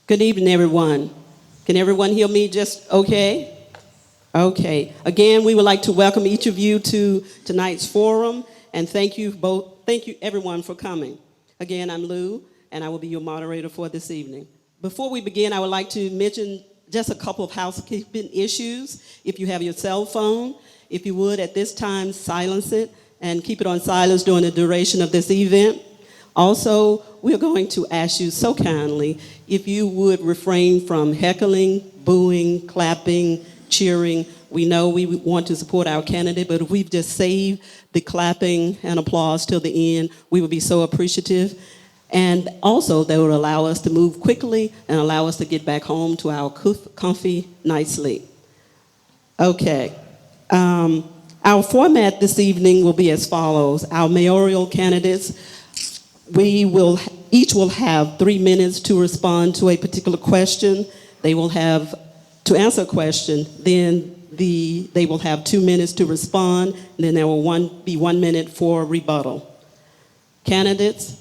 Good evening, everyone. Can everyone hear me just okay? Okay. Again, we would like to welcome each of you to tonight's forum, and thank you everyone for coming. Again, I'm Lou, and I will be your moderator for this evening. Before we begin, I would like to mention just a couple of housekeeping issues. If you have your cell phone, if you would at this time silence it and keep it on silence during the duration of this event. Also, we're going to ask you so kindly if you would refrain from heckling, booing, clapping, cheering. We know we want to support our candidate, but if we've just saved the clapping and applause till the end, we would be so appreciative. And also, that would allow us to move quickly and allow us to get back home to our comfy night's sleep. Okay. Our format this evening will be as follows. Our mayoral candidates, each will have 3 minutes to respond to a particular question. They will have to answer a question, then they will have 2 minutes to respond, and then there will be 1 minute for rebuttal. Candidates,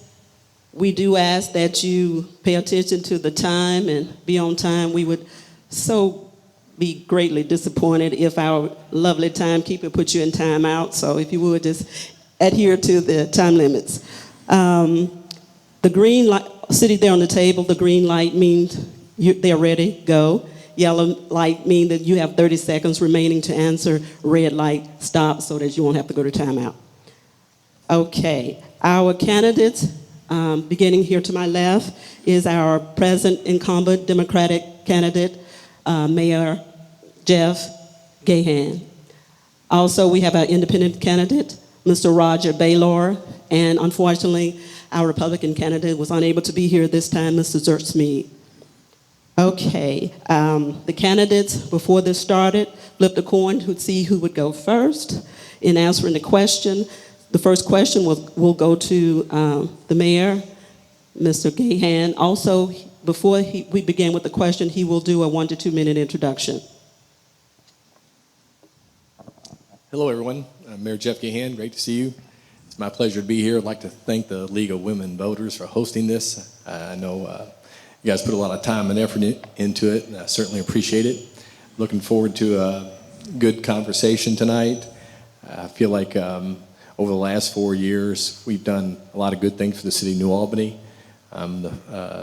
we do ask that you pay attention to the time and be on time. We would so be greatly disappointed if our lovely timekeeper put you in timeout. So if you would just adhere to the time limits. The green light, sitting there on the table, the green light means they're ready, go. Yellow light means that you have 30 seconds remaining to answer. Red light, stop, so that you won't have to go to timeout. Okay, our candidates, beginning here to my left, is our present incumbent Democratic candidate, Mayor Jeff Gahan. Also, we have our independent candidate, Mr. Roger Baylor, and unfortunately, our Republican candidate was unable to be here this time, Mr. Zurschmiede. Okay, the candidates, before this started, flipped a coin to see who would go first in answering the question. The first question will go to the mayor, Mr. Gahan. Also, before we begin with the question, he will do a 1 to 2 minute introduction. Hello, everyone. I'm Mayor Jeff Gahan. Great to see you. It's my pleasure to be here. I'd like to thank the League of Women Voters for hosting this. I know you guys put a lot of time and effort into it, and I certainly appreciate it. Looking forward to a good conversation tonight. I feel like over the last 4 years, we've done a lot of good things for the city of New Albany.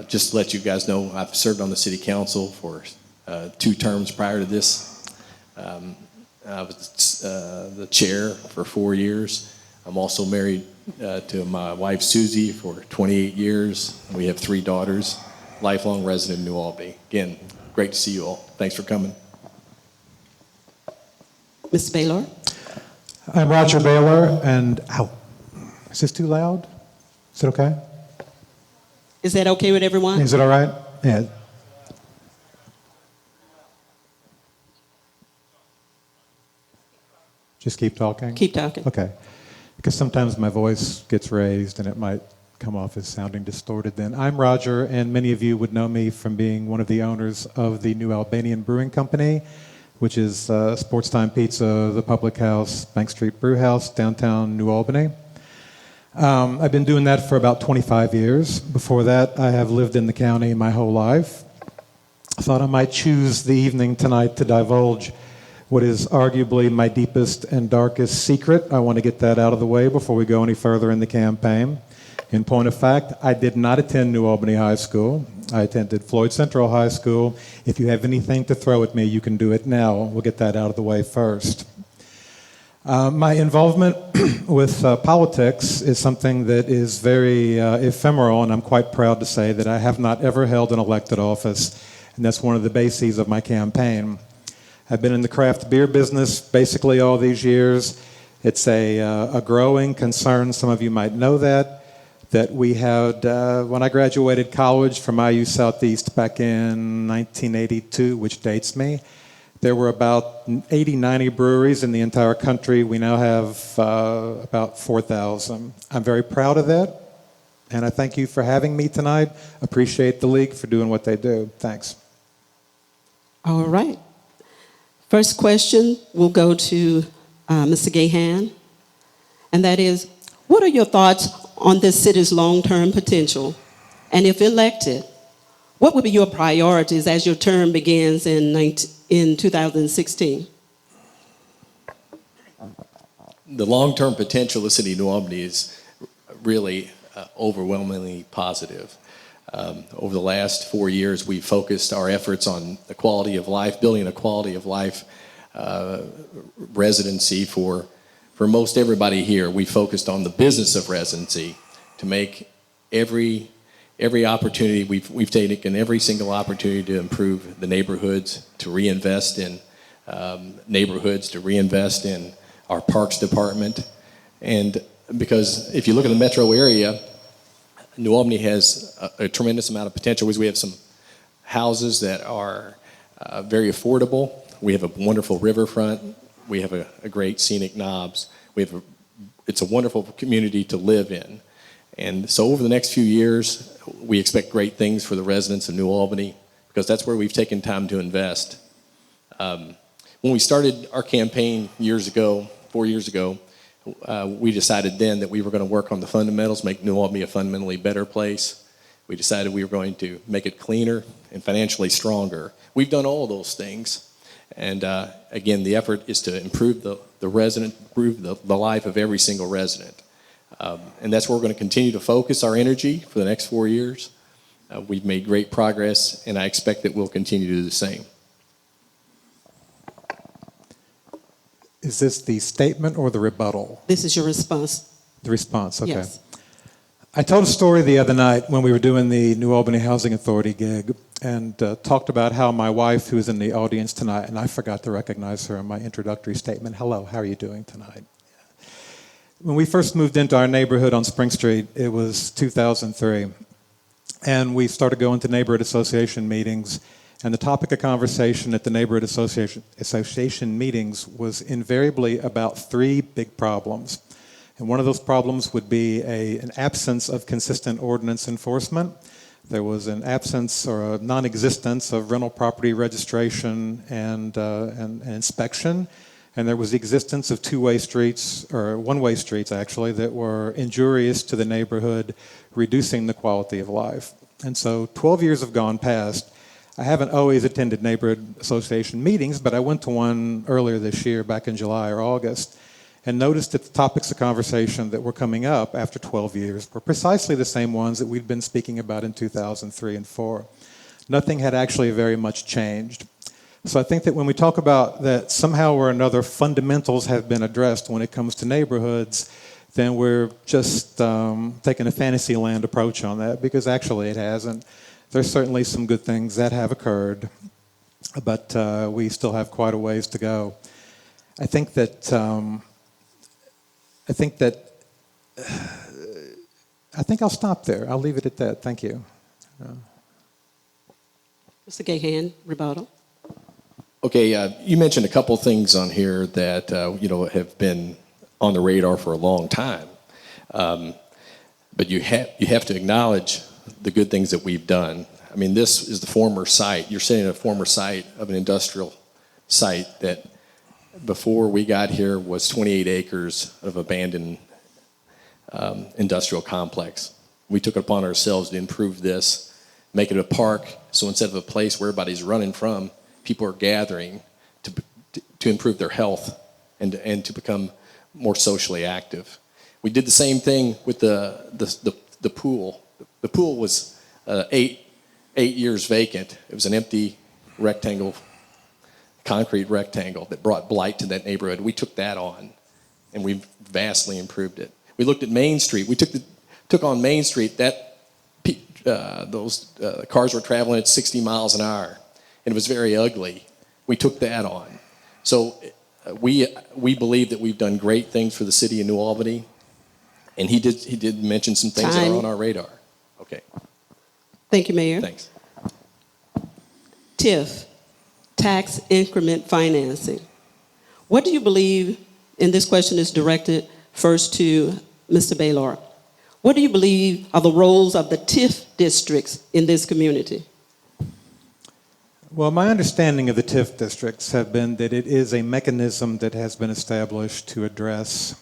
Just to let you guys know, I've served on the city council for 2 terms prior to this. I was the chair for 4 years. I'm also married to my wife, Susie, for 28 years. We have 3 daughters, lifelong resident of New Albany. Again, great to see you all. Thanks for coming. Mr. Baylor. I'm Roger Baylor, and is this too loud? Is it okay? Is that okay with everyone? Is it all right? Yeah. Just keep talking? Keep talking. Okay. Because sometimes my voice gets raised and it might come off as sounding distorted then. I'm Roger, and many of you would know me from being one of the owners of the New Albanian Brewing Company, which is Sports Time Pizza, the Public House, Bank Street Brew House, downtown New Albany. I've been doing that for about 25 years. Before that, I have lived in the county my whole life. I thought I might choose the evening tonight to divulge what is arguably my deepest and darkest secret. I want to get that out of the way before we go any further in the campaign. In point of fact, I did not attend New Albany High School. I attended Floyd Central High School. If you have anything to throw at me, you can do it now. We'll get that out of the way first. My involvement with politics is something that is very ephemeral, and I'm quite proud to say that I have not ever held an elected office, and that's one of the bases of my campaign. I've been in the craft beer business basically all these years. It's a growing concern. Some of you might know that we had, when I graduated college from IU Southeast back in 1982, which dates me, there were about 80, 90 breweries in the entire country. We now have about 4,000. I'm very proud of that, and I thank you for having me tonight. Appreciate the League for doing what they do. Thanks. All right. First question will go to Mr. Gahan, and that is, what are your thoughts on this city's long-term potential? And if elected, What would be your priorities as your term begins in 2016? The long-term potential of the city of New Albany is really overwhelmingly positive. Over the last 4 years, we've focused our efforts on the quality of life, building a quality of life residency for most everybody here. We focused on the business of residency to make every opportunity, we've taken every single opportunity to improve the neighborhoods, to reinvest in neighborhoods, to reinvest in our parks department. And because if you look at the metro area, New Albany has a tremendous amount of potential. We have some houses that are very affordable. We have a wonderful riverfront. We have a great scenic knobs. It's a wonderful community to live in. And so over the next few years, we expect great things for the residents of New Albany because that's where we've taken time to invest. When we started our campaign 4 years ago, we decided then that we were going to work on the fundamentals, make New Albany a fundamentally better place. We decided we were going to make it cleaner and financially stronger. We've done all those things. And again, the effort is to improve the resident, improve the life of every single resident. And that's where we're going to continue to focus our energy for the next 4 years. We've made great progress, and I expect that we'll continue to do the same. Is this the statement or the rebuttal? This is your response. The response, okay. Yes. I told a story the other night when we were doing the New Albany Housing Authority gig and talked about how my wife, who's in the audience tonight, and I forgot to recognize her in my introductory statement, hello, how are you doing tonight? When we first moved into our neighborhood on Spring Street, it was 2003, and we started going to neighborhood association meetings, and the topic of conversation at the neighborhood association meetings was invariably about three big problems. And one of those problems would be an absence of consistent ordinance enforcement. There was an absence or a non-existence of rental property registration and inspection. And there was the existence of two-way streets, or one-way streets actually, that were injurious to the neighborhood, reducing the quality of life. And so 12 years have gone past. I haven't always attended neighborhood association meetings, but I went to one earlier this year, back in July or August, and noticed that the topics of conversation that were coming up after 12 years were precisely the same ones that we'd been speaking about in 2003 and 4. Nothing had actually very much changed. So I think that when we talk about that somehow or another fundamentals have been addressed when it comes to neighborhoods, then we're just taking a fantasy land approach on that, because actually it hasn't. There's certainly some good things that have occurred, but we still have quite a ways to go. I think I'll stop there. I'll leave it at that. Thank you. Mr. Gahan, rebuttal. Okay, you mentioned a couple things on here that have been on the radar for a long time, but you have to acknowledge the good things that we've done. I mean, this is the former site. You're sitting at a former site of an industrial site that before we got here was 28 acres of abandoned industrial complex. We took it upon ourselves to improve this, make it a park, so instead of a place where everybody's running from, people are gathering to improve their health and to become more socially active. We did the same thing with the pool. The pool was 8 years vacant. It was an empty concrete rectangle that brought blight to that neighborhood. We took that on, and we vastly improved it. We looked at Main Street. We took on Main Street. Those cars were traveling at 60 miles an hour, and it was very ugly. We took that on. So we believe that we've done great things for the city of New Albany, and he did mention some things that are on our radar. Okay. Thank you, Mayor. Thanks. TIF, tax increment financing. What do you believe, and this question is directed first to Mr. Baylor, what do you believe are the roles of the TIF districts in this community? Well, my understanding of the TIF districts have been that it is a mechanism that has been established to address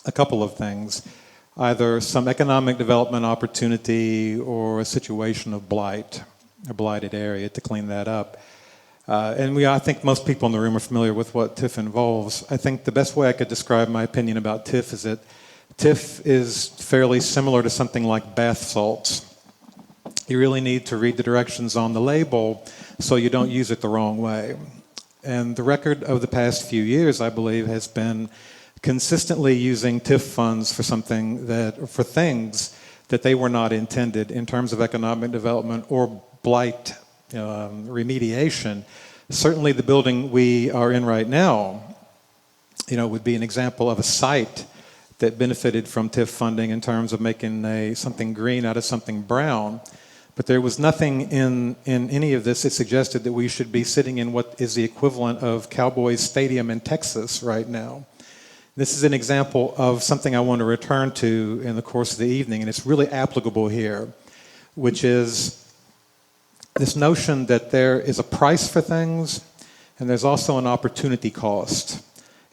a couple of things, either some economic development opportunity or a situation of blight. a blighted area, to clean that up. I think most people in the room are familiar with what TIF involves. I think the best way I could describe my opinion about TIF is that TIF is fairly similar to something like bath salts. You really need to read the directions on the label so you don't use it the wrong way. And the record of the past few years, I believe, has been consistently using TIF funds for things that they were not intended in terms of economic development or blight remediation. Certainly the building we are in right now, would be an example of a site that benefited from TIF funding in terms of making something green out of something brown. But there was nothing in any of this that suggested that we should be sitting in what is the equivalent of Cowboys Stadium in Texas right now. This is an example of something I want to return to in the course of the evening, and it's really applicable here, which is this notion that there is a price for things, and there's also an opportunity cost.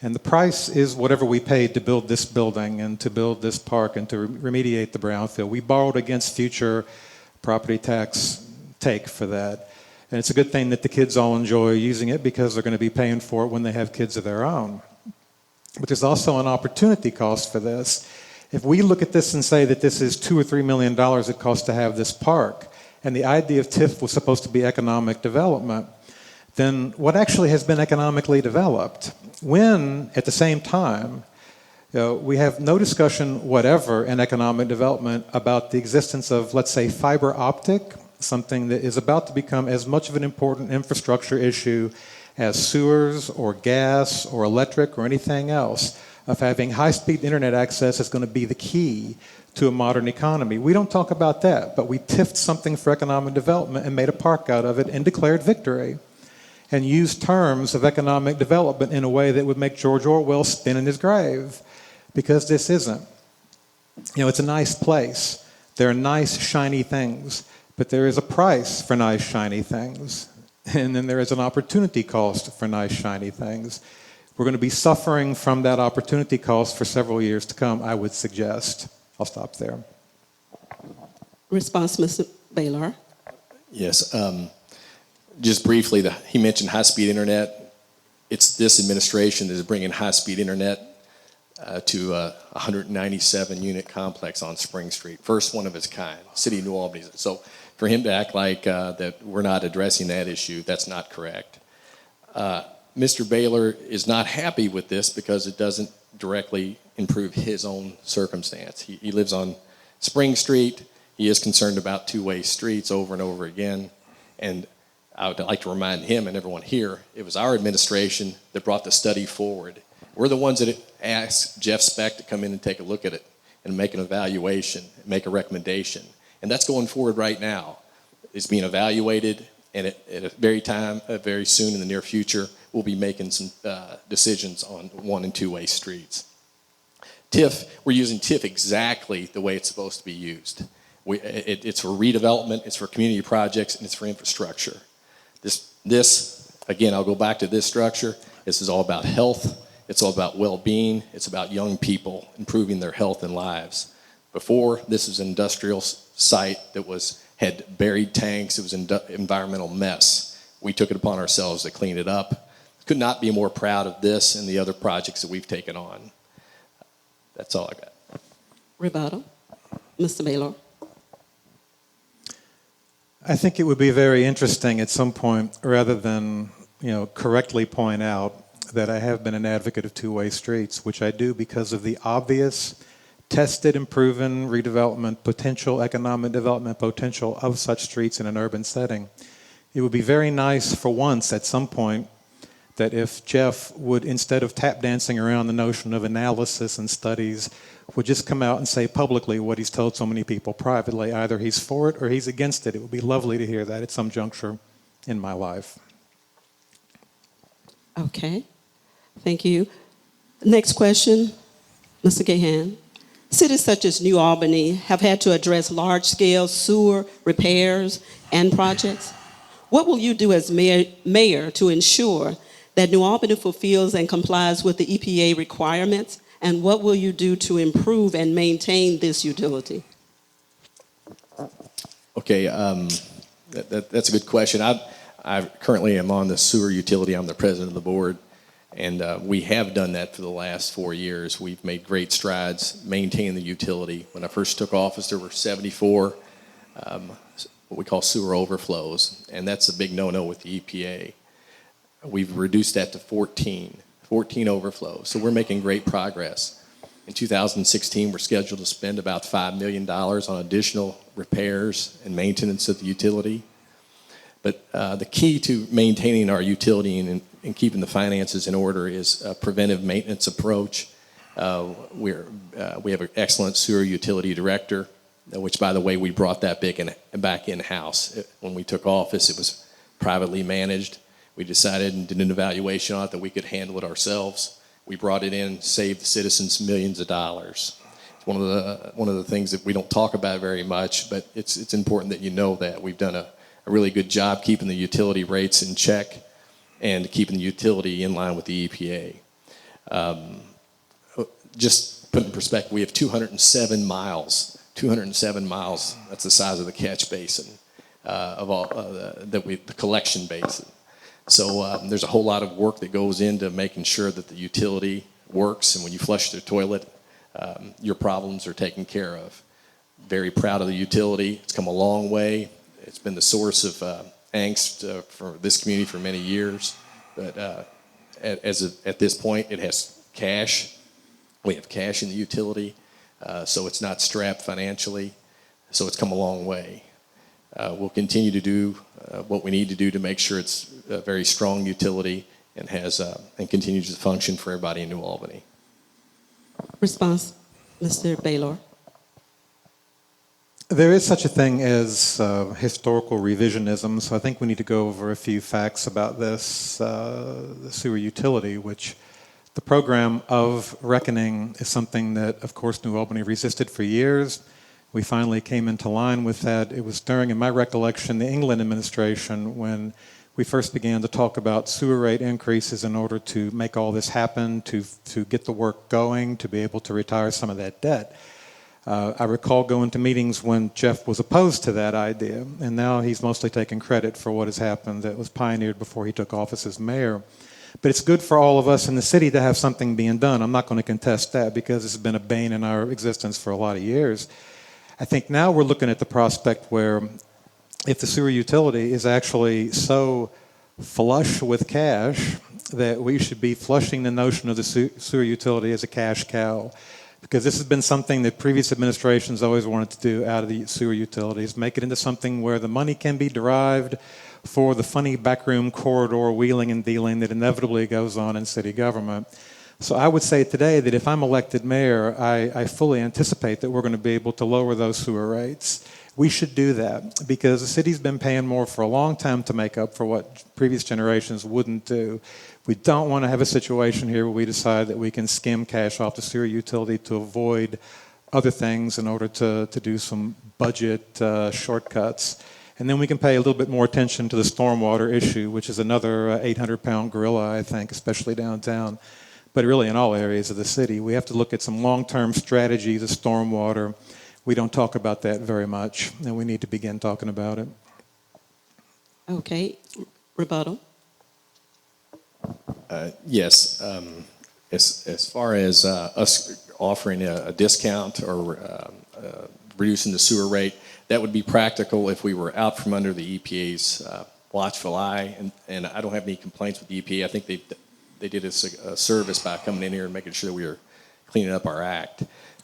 And the price is whatever we paid to build this building and to build this park and to remediate the brownfield. We borrowed against future property tax take for that. And it's a good thing that the kids all enjoy using it because they're going to be paying for it when they have kids of their own. But there's also an opportunity cost for this. If we look at this and say that this is $2 or $3 million it costs to have this park, and the idea of TIF was supposed to be economic development, then what actually has been economically developed? When, at the same time, we have no discussion whatever in economic development about the existence of, let's say, fiber optic, something that is about to become as much of an important infrastructure issue as sewers or gas or electric or anything else, of having high-speed internet access is going to be the key to a modern economy. We don't talk about that, but we TIF'd something for economic development and made a park out of it and declared victory, and used terms of economic development in a way that would make George Orwell spin in his grave. Because this isn't. It's a nice place. There are nice, shiny things, but there is a price for nice, shiny things. And then there is an opportunity cost for nice, shiny things. We're going to be suffering from that opportunity cost for several years to come, I would suggest. I'll stop there. Response, Mr. Baylor. Yes. Just briefly, he mentioned high-speed internet. It's this administration that is bringing high-speed internet to a 197-unit complex on Spring Street. First one of its kind, City of New Albany. So for him to act like that we're not addressing that issue, that's not correct. Mr. Baylor is not happy with this because it doesn't directly improve his own circumstance. He lives on Spring Street. He is concerned about two-way streets over and over again. And I would like to remind him and everyone here, it was our administration that brought the study forward. We're the ones that asked Jeff Speck to come in and take a look at it and make an evaluation, make a recommendation. And that's going forward right now. It's being evaluated, and at a very soon in the near future, we'll be making some decisions on one- and two-way streets. TIF, we're using TIF exactly the way it's supposed to be used. It's for redevelopment, it's for community projects, and it's for infrastructure. This, again, I'll go back to this structure. This is all about health. It's all about well-being. It's about young people improving their health and lives. Before, this was an industrial site that had buried tanks. It was an environmental mess. We took it upon ourselves to clean it up. Could not be more proud of this and the other projects that we've taken on. That's all I got. Rebuttal. Mr. Baylor. I think it would be very interesting at some point, rather than correctly point out that I have been an advocate of two-way streets, which I do because of the obvious, tested and proven redevelopment potential, economic development potential of such streets in an urban setting. It would be very nice for once at some point that if Jeff would, instead of tap dancing around the notion of analysis and studies, would just come out and say publicly what he's told so many people privately. Either he's for it or he's against it. It would be lovely to hear that at some juncture in my life. Okay. Thank you. Next question, Mr. Gahan. Cities such as New Albany have had to address large-scale sewer repairs and projects. What will you do as mayor to ensure that New Albany fulfills and complies with the EPA requirements? And what will you do to improve and maintain this utility? Okay, That's a good question. I currently am on the sewer utility. I'm the president of the board, and we have done that for the last 4 years. We've made great strides maintaining the utility. When I first took office, there were 74 what we call sewer overflows, and that's a big no-no with the EPA. We've reduced that to 14 overflows, so we're making great progress. In 2016, we're scheduled to spend about $5 million on additional repairs and maintenance of the utility. But the key to maintaining our utility and keeping the finances in order is a preventive maintenance approach. We have an excellent sewer utility director, which, by the way, we brought that back in-house. When we took office, it was privately managed. We decided and did an evaluation on it that we could handle it ourselves. We brought it in, saved the citizens millions of dollars. It's one of the things that we don't talk about very much, but it's important that you know that. We've done a really good job keeping the utility rates in check and keeping the utility in line with the EPA. Just put in perspective, we have 207 miles. 207 miles, that's the size of the catch basin, the collection basin. So there's a whole lot of work that goes into making sure that the utility works, and when you flush the toilet, your problems are taken care of. Very proud of the utility. It's come a long way. It's been the source of angst for this community for many years. But at this point, it has cash. We have cash in the utility, so it's not strapped financially. So it's come a long way. We'll continue to do what we need to do to make sure it's a very strong utility and continues to function for everybody in New Albany. Response, Mr. Baylor. There is such a thing as historical revisionism, so I think we need to go over a few facts about this, the sewer utility, which the program of reckoning is something that, of course, New Albany resisted for years. We finally came into line with that. It was during, in my recollection, the England administration when we first began to talk about sewer rate increases in order to make all this happen, to get the work going, to be able to retire some of that debt. I recall going to meetings when Jeff was opposed to that idea, and now he's mostly taking credit for what has happened that was pioneered before he took office as mayor. But it's good for all of us in the city to have something being done. I'm not going to contest that because it's been a bane in our existence for a lot of years. I think now we're looking at the prospect where if the sewer utility is actually so flush with cash that we should be flushing the notion of the sewer utility as a cash cow. Because this has been something that previous administrations always wanted to do out of the sewer utilities, make it into something where the money can be derived for the funny backroom corridor wheeling and dealing that inevitably goes on in city government. So I would say today that if I'm elected mayor, I fully anticipate that we're going to be able to lower those sewer rates. We should do that because the city's been paying more for a long time to make up for what previous generations wouldn't do. We don't want to have a situation here where we decide that we can skim cash off the sewer utility to avoid other things in order to do some budget shortcuts. And then we can pay a little bit more attention to the stormwater issue, which is another 800-pound gorilla, I think, especially downtown. But really in all areas of the city, we have to look at some long-term strategies of stormwater. We don't talk about that very much, and we need to begin talking about it. Okay, rebuttal. Yes, as far as us offering a discount or reducing the sewer rate, that would be practical if we were out from under the EPA's watchful eye, and I don't have any complaints with the EPA. I think they did us a service by coming in here and making sure that we were cleaning up our act.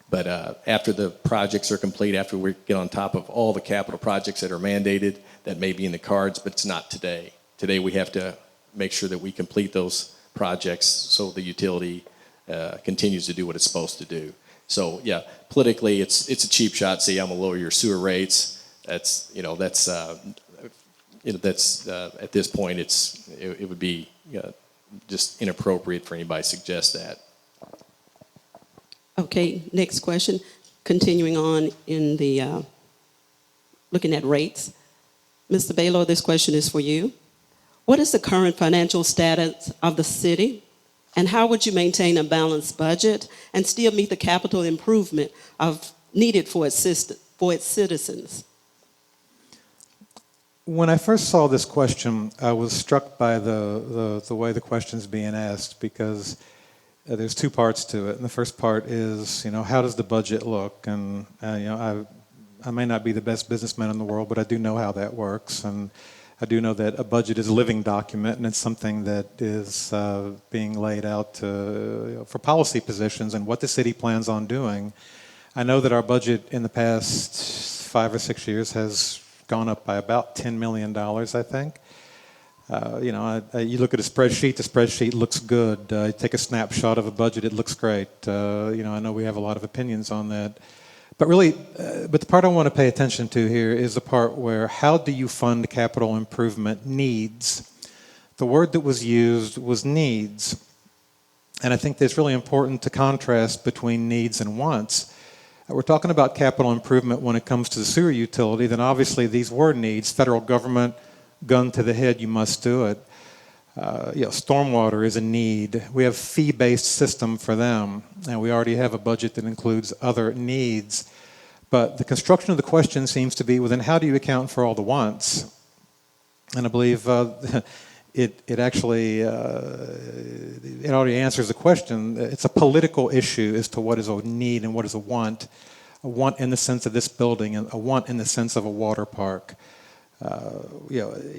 But after the projects are complete, after we get on top of all the capital projects that are mandated, that may be in the cards, but it's not today. Today we have to make sure that we complete those projects so the utility continues to do what it's supposed to do. So yeah, politically it's a cheap shot. Say I'm gonna lower your sewer rates. That's at this point it would be just inappropriate for anybody to suggest that. Okay, next question. Continuing on in the looking at rates. Mr. Baylor, this question is for you. What is the current financial status of the city, and how would you maintain a balanced budget and still meet the capital improvement needed for its citizens? When I first saw this question, I was struck by the way the question's being asked, because there's two parts to it. And the first part is, how does the budget look? And I may not be the best businessman in the world, but I do know how that works. And I do know that a budget is a living document, and it's something that is being laid out for policy positions and what the city plans on doing. I know that our budget in the past 5 or 6 years has gone up by about $10 million, I think. You look at a spreadsheet, the spreadsheet looks good. You take a snapshot of a budget, it looks great. I know we have a lot of opinions on that. But really, the part I want to pay attention to here is the part where, how do you fund capital improvement needs? The word that was used was needs. And I think it's really important to contrast between needs and wants. We're talking about capital improvement when it comes to the sewer utility, then obviously these were needs. Federal government, gun to the head, you must do it. Stormwater is a need. We have fee-based system for them, and we already have a budget that includes other needs. But the construction of the question seems to be, well, then how do you account for all the wants? And I believe it actually it already answers the question. It's a political issue as to what is a need and what is a want. A want in the sense of this building, and a want in the sense of a water park.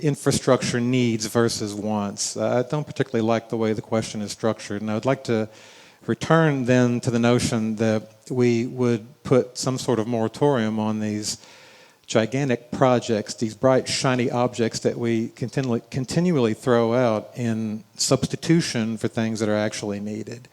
Infrastructure needs versus wants. I don't particularly like the way the question is structured, and I would like to return then to the notion that we would put some sort of moratorium on these gigantic projects, these bright, shiny objects that we continually throw out in substitution for things that are actually needed.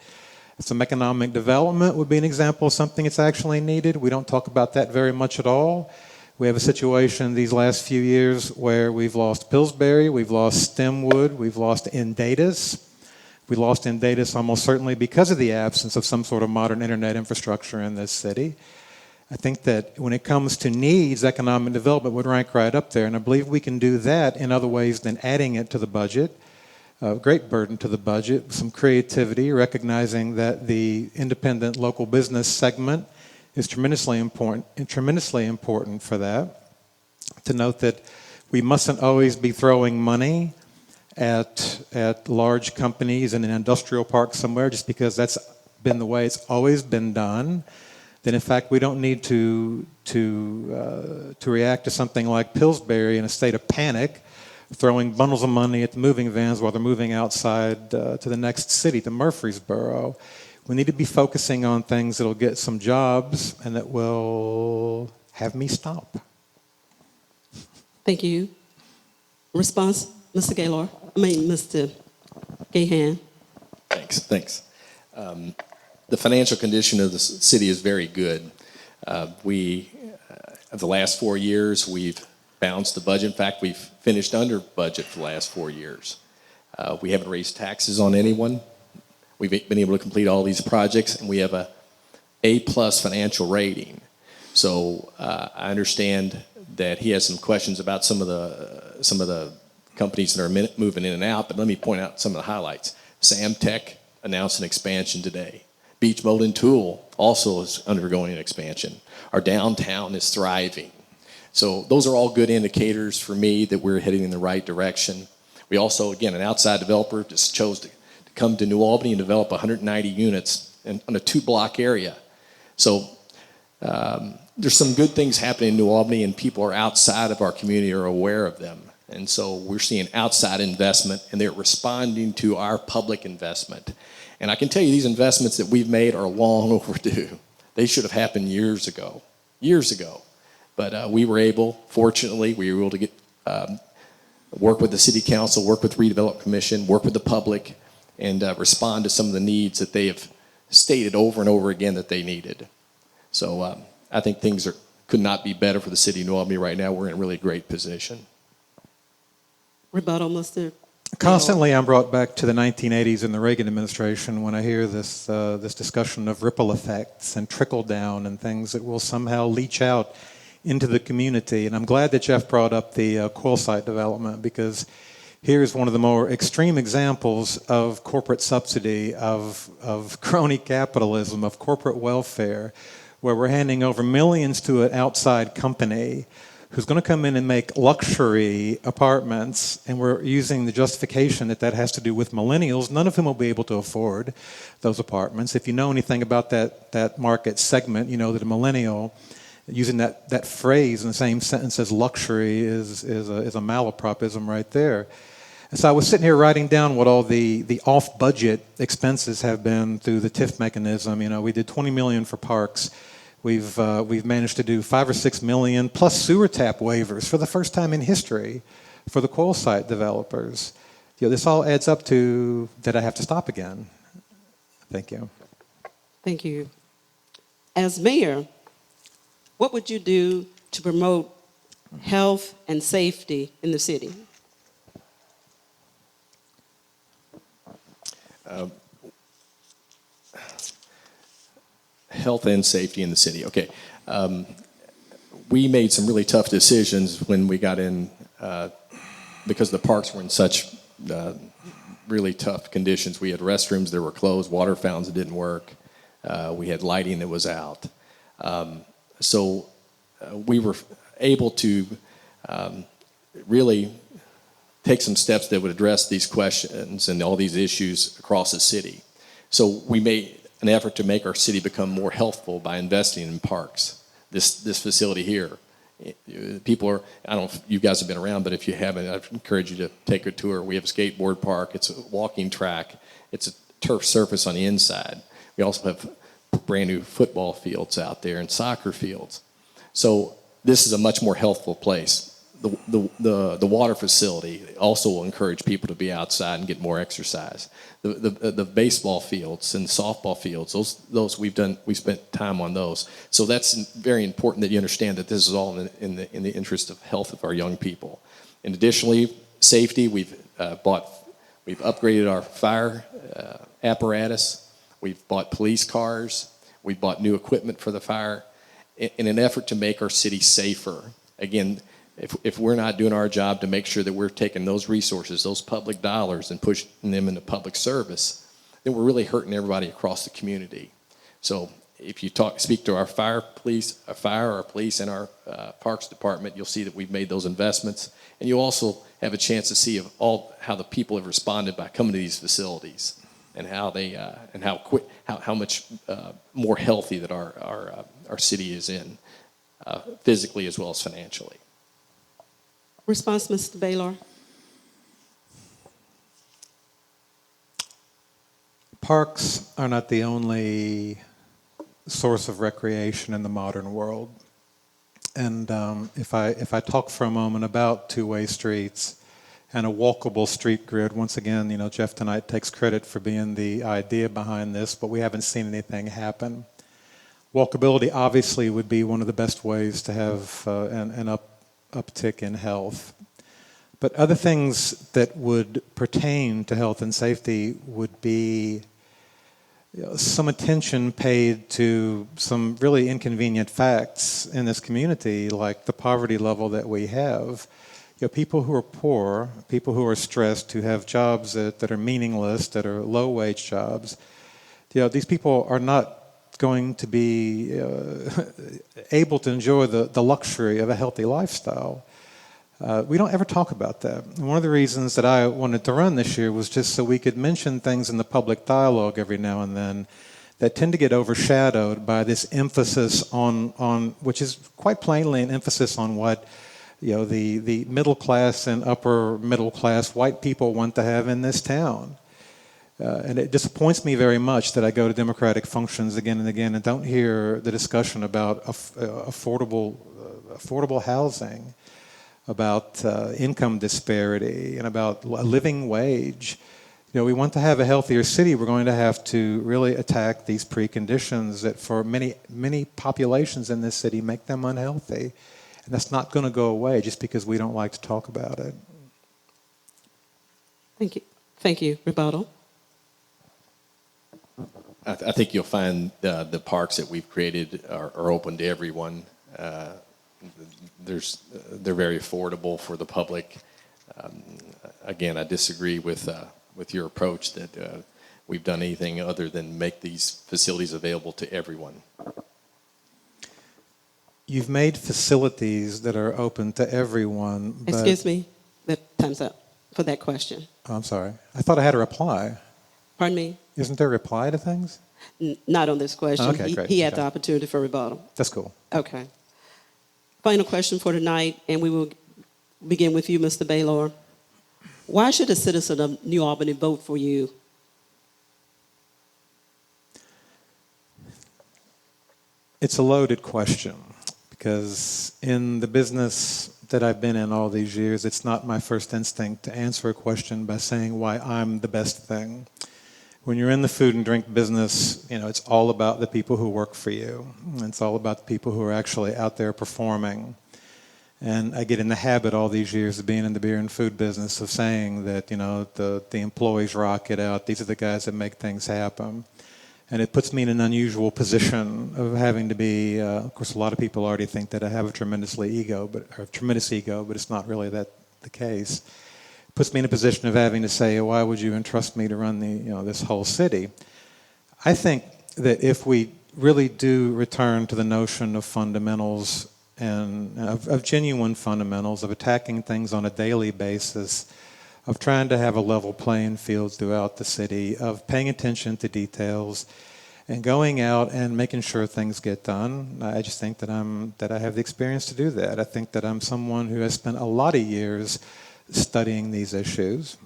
Some economic development would be an example of something that's actually needed. We don't talk about that very much at all. We have a situation these last few years where we've lost Pillsbury, we've lost Stemwood, we've lost Endatus. We lost Endatus almost certainly because of the absence of some sort of modern internet infrastructure in this city. I think that when it comes to needs, economic development would rank right up there, and I believe we can do that in other ways than adding it to the budget. A great burden to the budget, some creativity, recognizing that the independent local business segment is tremendously important for that. To note that we mustn't always be throwing money at large companies in an industrial park somewhere just because that's been the way it's always been done. Then in fact we don't need to react to something like Pillsbury in a state of panic, throwing bundles of money at the moving vans while they're moving outside to the next city, to Murfreesboro. We need to be focusing on things that'll get some jobs and that will have me stop. Thank you. Response, Mr. Mr. Gahan. Thanks. The financial condition of the city is very good. Of the last 4 years, we've balanced the budget. In fact, we've finished under budget for the last 4 years. We haven't raised taxes on anyone. We've been able to complete all these projects, and we have a A+ financial rating. So I understand that he has some questions about some of the companies that are moving in and out, but let me point out some of the highlights. Samtech announced an expansion today. Beach Mold and Tool also is undergoing an expansion. Our downtown is thriving. So those are all good indicators for me that we're heading in the right direction. We also, again, an outside developer just chose to come to New Albany and develop 190 units on a 2-block area. So there's some good things happening in New Albany, and people are outside of our community are aware of them. And so we're seeing outside investment, and they're responding to our public investment. And I can tell you these investments that we've made are long overdue. They should have happened years ago. But we were able to get work with the city council, work with redevelopment commission, work with the public, and respond to some of the needs that they have stated over and over again that they needed. So I think things could not be better for the city of New Albany right now. We're in a really great position. Rebuttal, Mr. Constantly I'm brought back to the 1980s and the Reagan administration when I hear this discussion of ripple effects and trickle down and things that will somehow leach out into the community. And I'm glad that Jeff brought up the coil site development, because here's one of the more extreme examples of corporate subsidy, of crony capitalism, of corporate welfare, where we're handing over millions to an outside company who's going to come in and make luxury apartments, and we're using the justification that that has to do with millennials, none of whom will be able to afford those apartments. If you know anything about that market segment, you know that a millennial, using that phrase in the same sentence as luxury is a malapropism right there. And so I was sitting here writing down what all the off-budget expenses have been through the TIF mechanism. You know, we did $20 million for parks. We've managed to do $5 or $6 million plus sewer tap waivers for the first time in history for the coal site developers. You know, this all adds up to that I have to stop again. Thank you. Thank you. As mayor, what would you do to promote health and safety in the city? Health and safety in the city. Okay. We made some really tough decisions when we got in because the parks were in such really tough conditions. We had restrooms that were closed, water fountains that didn't work. We had lighting that was out. So we were able to really take some steps that would address these questions and all these issues across the city. So we made an effort to make our city become more healthful by investing in parks. This facility here, people are, I don't know if you guys have been around, but if you haven't, I'd encourage you to take a tour. We have a skateboard park. It's a walking track. It's a turf surface on the inside. We also have brand new football fields out there and soccer fields. So this is a much more healthful place. The water facility also will encourage people to be outside and get more exercise. The baseball fields and softball fields, those we spent time on those. So that's very important that you understand that this is all in the interest of health of our young people. And additionally, safety, we've upgraded our fire apparatus. We've bought police cars. We've bought new equipment for the fire in an effort to make our city safer. Again, if we're not doing our job to make sure that we're taking those resources, those public dollars, and pushing them into public service, then we're really hurting everybody across the community. So if you speak to our fire, our police, and our parks department, you'll see that we've made those investments, and you'll also have a chance to see how the people have responded by coming to these facilities, and how they and how much more healthy that our city is in, physically as well as financially. Response, Mr. Baylor. Parks are not the only source of recreation in the modern world. And if I talk for a moment about two-way streets and a walkable street grid, once again, you know, Jeff tonight takes credit for being the idea behind this, but we haven't seen anything happen. Walkability obviously would be one of the best ways to have an uptick in health. But other things that would pertain to health and safety would be some attention paid to some really inconvenient facts in this community, like the poverty level that we have. You know, people who are poor, people who are stressed, who have jobs that are meaningless, that are low-wage jobs, you know, these people are not going to be able to enjoy the luxury of a healthy lifestyle. We don't ever talk about that. And one of the reasons that I wanted to run this year was just so we could mention things in the public dialogue every now and then that tend to get overshadowed by this emphasis on which is quite plainly an emphasis on what, you know, the middle class and upper middle class white people want to have in this town. And it disappoints me very much that I go to Democratic functions again and again and don't hear the discussion about affordable housing, about income disparity, and about a living wage. You know, we want to have a healthier city. We're going to have to really attack these preconditions that for many populations in this city make them unhealthy. And that's not going to go away just because we don't like to talk about it. Thank you. Thank you. Rebuttal. I think you'll find the parks that we've created are open to everyone. They're very affordable for the public. Again, I disagree with your approach that we've done anything other than make these facilities available to everyone. You've made facilities that are open to everyone, but... Excuse me, that time's up for that question. Oh, I'm sorry. I thought I had a reply. Pardon me? Isn't there a reply to things? Not on this question. Okay, great. He had Okay. the opportunity for rebuttal. That's cool. Okay. Final question for tonight, and we will begin with you, Mr. Baylor. Why should a citizen of New Albany vote for you? It's a loaded question because in the business that I've been in all these years, it's not my first instinct to answer a question by saying why I'm the best thing. When you're in the food and drink business, it's all about the people who work for you. It's all about the people who are actually out there performing. And I get in the habit all these years of being in the beer and food business of saying that, the employees rock it out. These are the guys that make things happen. And it puts me in an unusual position of having to be, of course, a lot of people already think that I have a tremendous ego, but it's not really the case. It puts me in a position of having to say, why would you entrust me to run this whole city? I think that if we really do return to the notion of fundamentals and of genuine fundamentals, of attacking things on a daily basis, of trying to have a level playing field throughout the city, of paying attention to details, and going out and making sure things get done. I just think that I have the experience to do that. I think that I'm someone who has spent a lot of years studying these issues.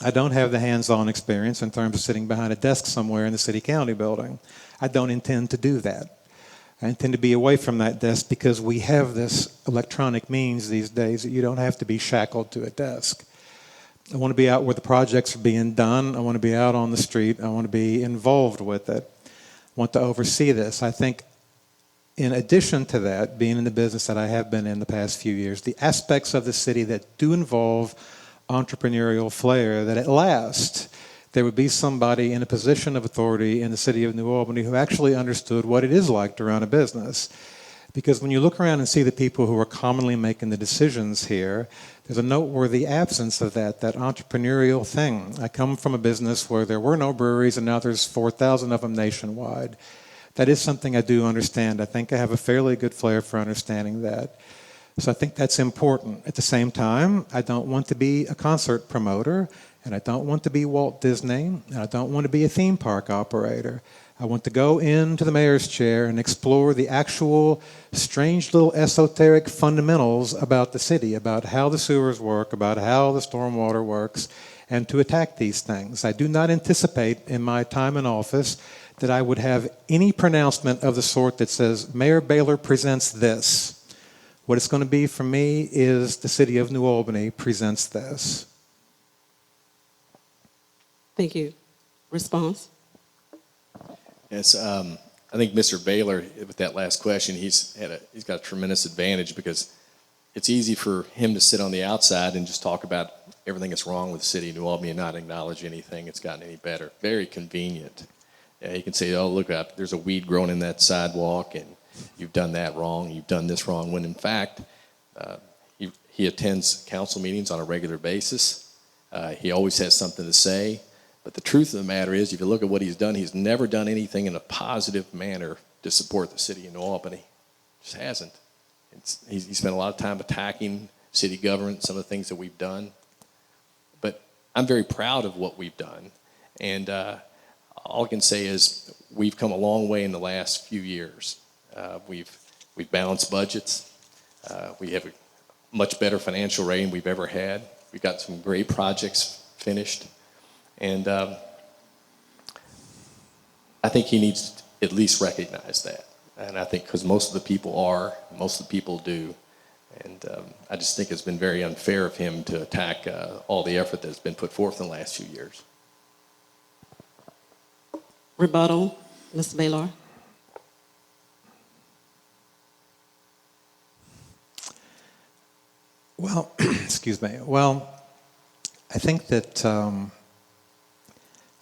I don't have the hands-on experience in terms of sitting behind a desk somewhere in the city-county building. I don't intend to do that. I intend to be away from that desk because we have this electronic means these days that you don't have to be shackled to a desk. I want to be out where the projects are being done. I want to be out on the street. I want to be involved with it. I want to oversee this. I think in addition to that, being in the business that I have been in the past few years, the aspects of the city that do involve entrepreneurial flair, that at last there would be somebody in a position of authority in the city of New Albany who actually understood what it is like to run a business. Because when you look around and see the people who are commonly making the decisions here, there's a noteworthy absence of that entrepreneurial thing. I come from a business where there were no breweries and now there's 4,000 of them nationwide. That is something I do understand. I think I have a fairly good flair for understanding that. So I think that's important. At the same time, I don't want to be a concert promoter, and I don't want to be Walt Disney, and I don't want to be a theme park operator. I want to go into the mayor's chair and explore the actual strange little esoteric fundamentals about the city, about how the sewers work, about how the stormwater works, and to attack these things. I do not anticipate in my time in office that I would have any pronouncement of the sort that says, Mayor Baylor presents this. What it's going to be for me is the city of New Albany presents this. Thank you. Response? Yes, I think Mr. Baylor, with that last question, he's got a tremendous advantage because it's easy for him to sit on the outside and just talk about everything that's wrong with the city of New Albany and not acknowledge anything that's gotten any better. Very convenient. He can say, oh, look up, there's a weed growing in that sidewalk, and you've done that wrong, you've done this wrong, when in fact, he attends council meetings on a regular basis. He always has something to say. But the truth of the matter is, if you look at what he's done, he's never done anything in a positive manner to support the city of New Albany. Just hasn't. He spent a lot of time attacking city government, some of the things that we've done. But I'm very proud of what we've done. And all I can say is we've come a long way in the last few years. We've balanced budgets. We have a much better financial rating we've ever had. We've got some great projects finished. And I think he needs to at least recognize that. And I think because most of the people do. And I just think it's been very unfair of him to attack all the effort that's been put forth in the last few years. Rebuttal, Mr. Baylor. Well, excuse me. Well, I think that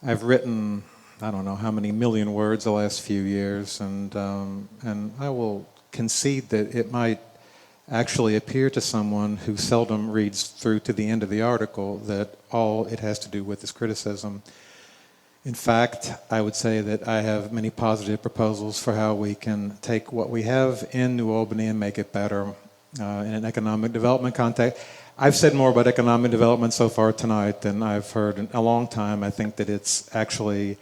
I've written, I don't know how many million words the last few years, and I will concede that it might actually appear to someone who seldom reads through to the end of the article that all it has to do with is criticism. In fact, I would say that I have many positive proposals for how we can take what we have in New Albany and make it better in an economic development context. I've said more about economic development so far tonight than I've heard in a long time. I think that it's actually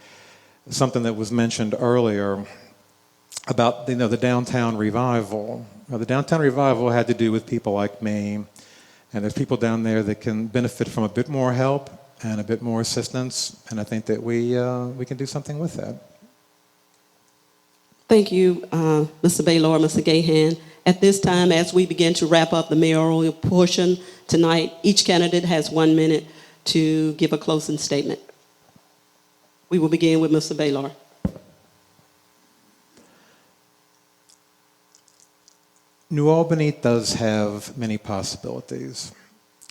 something that was mentioned earlier about the downtown revival. The downtown revival had to do with people like me, and there's people down there that can benefit from a bit more help and a bit more assistance, and I think that we can do something with that. Thank you, Mr. Baylor, Mr. Gahan. At this time, as we begin to wrap up the mayoral portion tonight, each candidate has 1 minute to give a closing statement. We will begin with Mr. Baylor. New Albany does have many possibilities.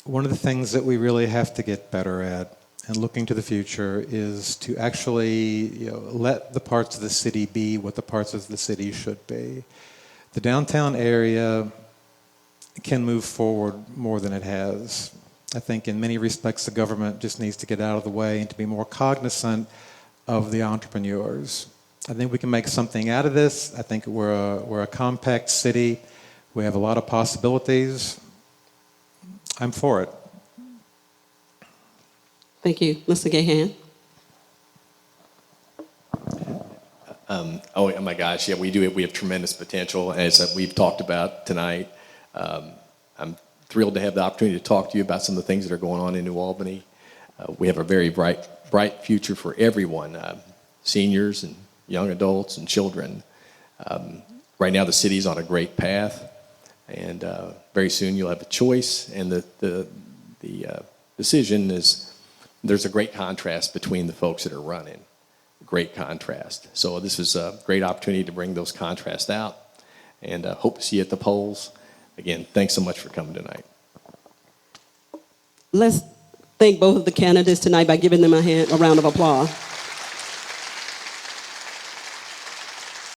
One of the things that we really have to get better at and looking to the future is to actually let the parts of the city be what the parts of the city should be. The downtown area can move forward more than it has. I think in many respects the government just needs to get out of the way and to be more cognizant of the entrepreneurs. I think we can make something out of this. I think we're a compact city. We have a lot of possibilities. I'm for it. Thank you. Mr. Gahan. Oh my gosh, yeah, we do. We have tremendous potential, as we've talked about tonight. I'm thrilled to have the opportunity to talk to you about some of the things that are going on in New Albany. We have a very bright future for everyone, seniors and young adults and children. Right now, the city's on a great path, and very soon you'll have a choice. And the decision is, there's a great contrast between the folks that are running. Great contrast. So this is a great opportunity to bring those contrasts out, and hope to see you at the polls. Again, thanks so much for coming tonight. Let's thank both of the candidates tonight by giving them a round of applause.